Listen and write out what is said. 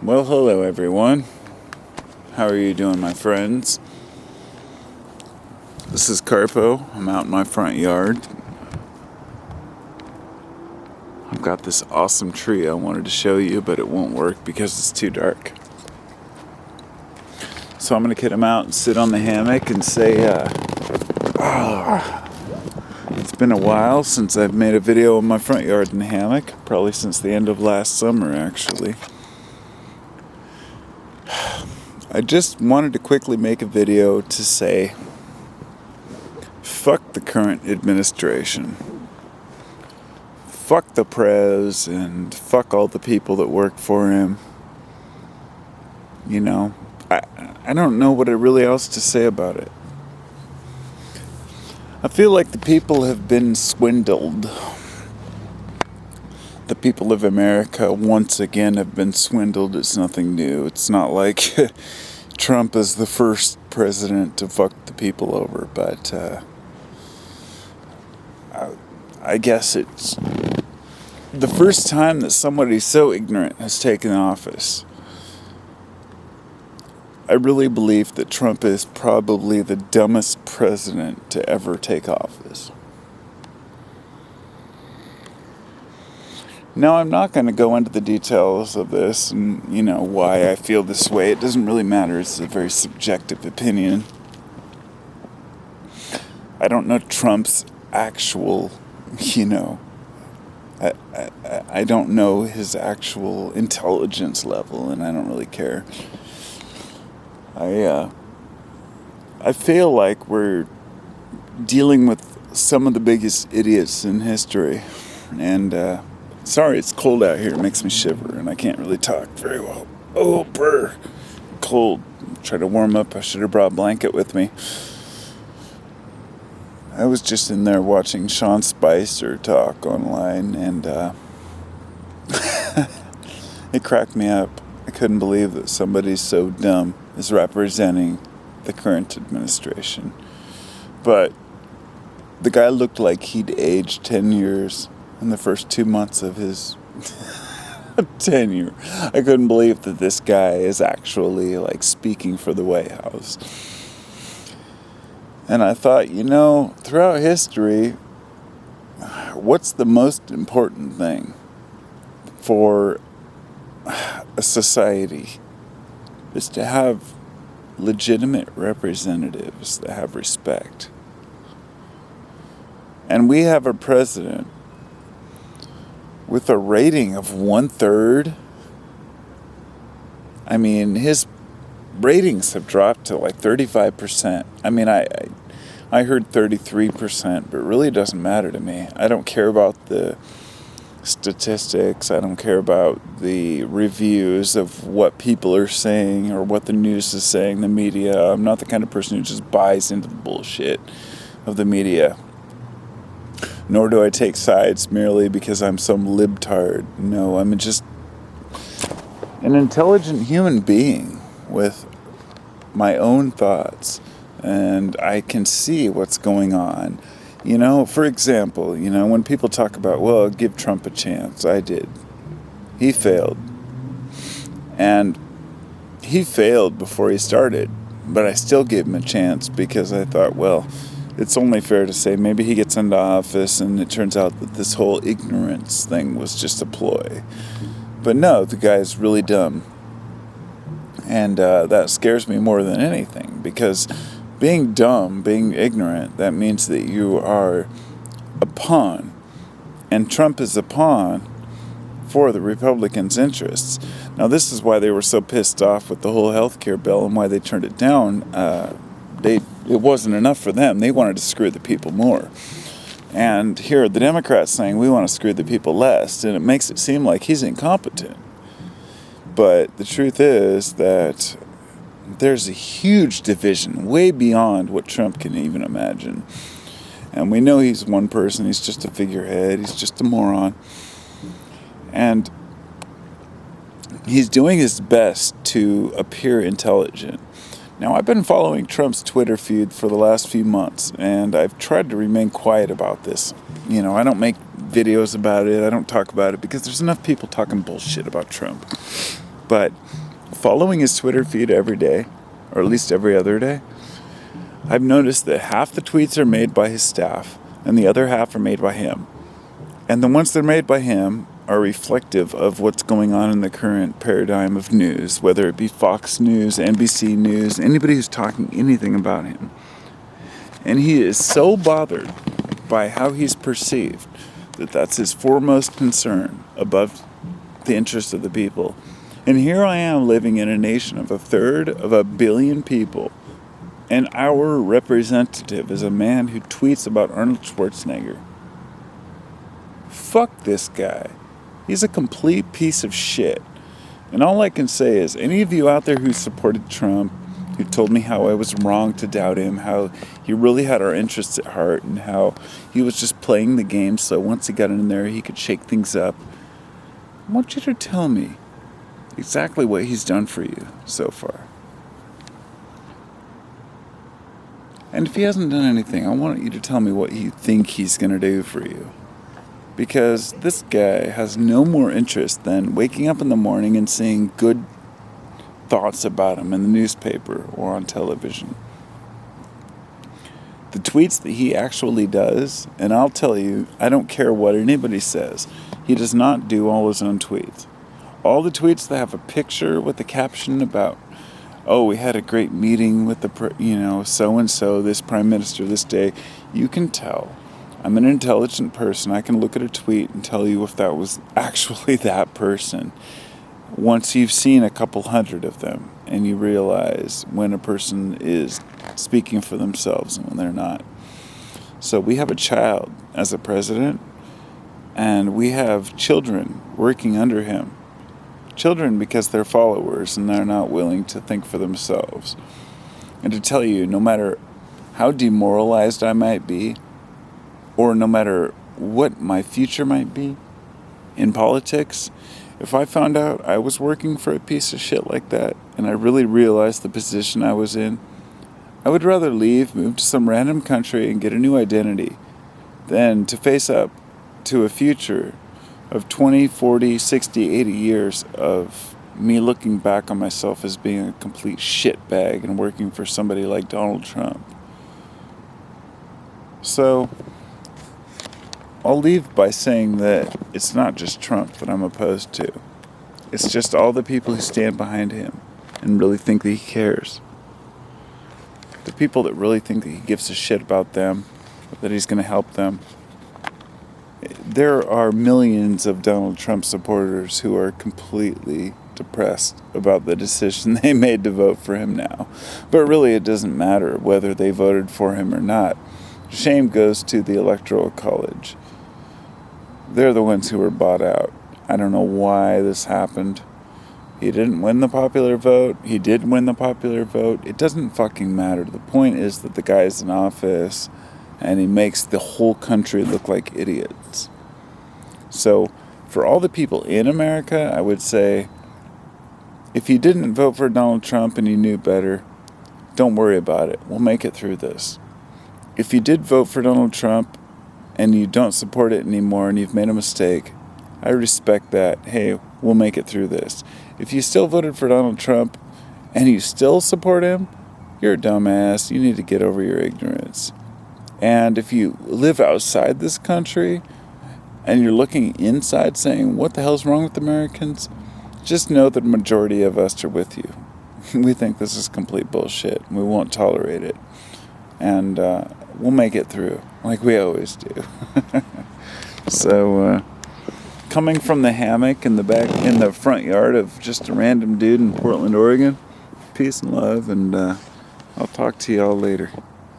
Well, hello everyone. How are you doing, my friends? This is Carpo. I'm out in my front yard. I've got this awesome tree I wanted to show you, but it won't work because it's too dark. So I'm going to get him out and sit on the hammock and say, it's been a while since I've made a video in my front yard in the hammock. Probably since the end of last summer, actually. I just wanted to quickly make a video to say, fuck the current administration. Fuck the prez and fuck all the people that work for him. You know, I don't know what really else to say about it. I feel like the people have been swindled. The people of America once again have been swindled. It's nothing new. It's not like Trump is the first president to fuck the people over, but I guess it's the first time that somebody so ignorant has taken office. I really believe that Trump is probably the dumbest president to ever take office. Now, I'm not going to go into the details of this and, why I feel this way. It doesn't really matter. It's a very subjective opinion. I don't know Trump's actual, I don't know his actual intelligence level, and I don't really care. I feel like we're dealing with some of the biggest idiots in history, and sorry, it's cold out here. It makes me shiver, and I can't really talk very well. Oh, brr. Cold. Try to warm up. I should have brought a blanket with me. I was just in there watching Sean Spicer talk online, and it cracked me up. I couldn't believe that somebody so dumb is representing the current administration. But the guy looked like he'd aged 10 years in the first 2 months of his tenure. I couldn't believe that this guy is actually speaking for the White House. And I thought, throughout history, what's the most important thing for a society is to have legitimate representatives that have respect. And we have a president with a rating of 1/3. I mean, his ratings have dropped to 35%. I mean, I heard 33%, but it really doesn't matter to me. I don't care about the statistics. I don't care about the reviews of what people are saying or what the news is saying, the media. I'm not the kind of person who just buys into the bullshit of the media. Nor do I take sides merely because I'm some libtard. No, I'm just an intelligent human being with my own thoughts. And I can see what's going on. For example, when people talk about, well, give Trump a chance. I did. He failed. And he failed before he started. But I still gave him a chance because I thought, well, it's only fair to say maybe he gets into office and it turns out that this whole ignorance thing was just a ploy. But no, the guy's really dumb. And that scares me more than anything, because being dumb, being ignorant, that means that you are a pawn. And Trump is a pawn for the Republicans' interests. Now, this is why they were so pissed off with the whole healthcare bill and why they turned it down. It wasn't enough for them. They wanted to screw the people more. And here are the Democrats saying we want to screw the people less, and it makes it seem like he's incompetent. But the truth is that there's a huge division, way beyond what Trump can even imagine. And we know he's one person. He's just a figurehead. He's just a moron. And he's doing his best to appear intelligent. Now, I've been following Trump's Twitter feed for the last few months, and I've tried to remain quiet about this. I don't make videos about it. I don't talk about it because there's enough people talking bullshit about Trump. But following his Twitter feed every day, or at least every other day, I've noticed that half the tweets are made by his staff and the other half are made by him. And the ones that are made by him are reflective of what's going on in the current paradigm of news, whether it be Fox News, NBC News, anybody who's talking anything about him. And he is so bothered by how he's perceived that that's his foremost concern above the interest of the people. And here I am living in a nation of 1/3 of a billion people, and our representative is a man who tweets about Arnold Schwarzenegger. Fuck this guy. He's a complete piece of shit. And all I can say is, any of you out there who supported Trump, who told me how I was wrong to doubt him, how he really had our interests at heart, and how he was just playing the game so once he got in there he could shake things up, I want you to tell me exactly what he's done for you so far. And if he hasn't done anything, I want you to tell me what you think he's going to do for you. Because this guy has no more interest than waking up in the morning and seeing good thoughts about him in the newspaper or on television. The tweets that he actually does, and I'll tell you, I don't care what anybody says, he does not do all his own tweets. All the tweets that have a picture with a caption about, oh, we had a great meeting with the, so-and-so, this prime minister this day, you can tell. I'm an intelligent person. I can look at a tweet and tell you if that was actually that person. Once you've seen a couple hundred of them and you realize when a person is speaking for themselves and when they're not. So we have a child as a president, and we have children working under him. Children because they're followers and they're not willing to think for themselves. And to tell you, no matter how demoralized I might be, or no matter what my future might be in politics, if I found out I was working for a piece of shit like that, and I really realized the position I was in, I would rather leave, move to some random country and get a new identity than to face up to a future of 20, 40, 60, 80 years of me looking back on myself as being a complete shitbag and working for somebody like Donald Trump. So I'll leave by saying that it's not just Trump that I'm opposed to. It's just all the people who stand behind him and really think that he cares. The people that really think that he gives a shit about them, that he's going to help them. There are millions of Donald Trump supporters who are completely depressed about the decision they made to vote for him now. But really it doesn't matter whether they voted for him or not. Shame goes to the Electoral College. They're the ones who were bought out. I don't know why this happened. He didn't win the popular vote. He did win the popular vote. It doesn't fucking matter. The point is that the guy's in office and he makes the whole country look like idiots. So for all the people in America, I would say, if you didn't vote for Donald Trump and you knew better, don't worry about it. We'll make it through this. If you did vote for Donald Trump and you don't support it anymore and you've made a mistake, I respect that. Hey, we'll make it through this. If you still voted for Donald Trump and you still support him, you're a dumbass. You need to get over your ignorance. And if you live outside this country and you're looking inside saying, what the hell's wrong with Americans? Just know that the majority of us are with you. We think this is complete bullshit. We won't tolerate it. And we'll make it through, like we always do. So, coming from the hammock in the front yard of just a random dude in Portland, Oregon, peace and love, and I'll talk to y'all later.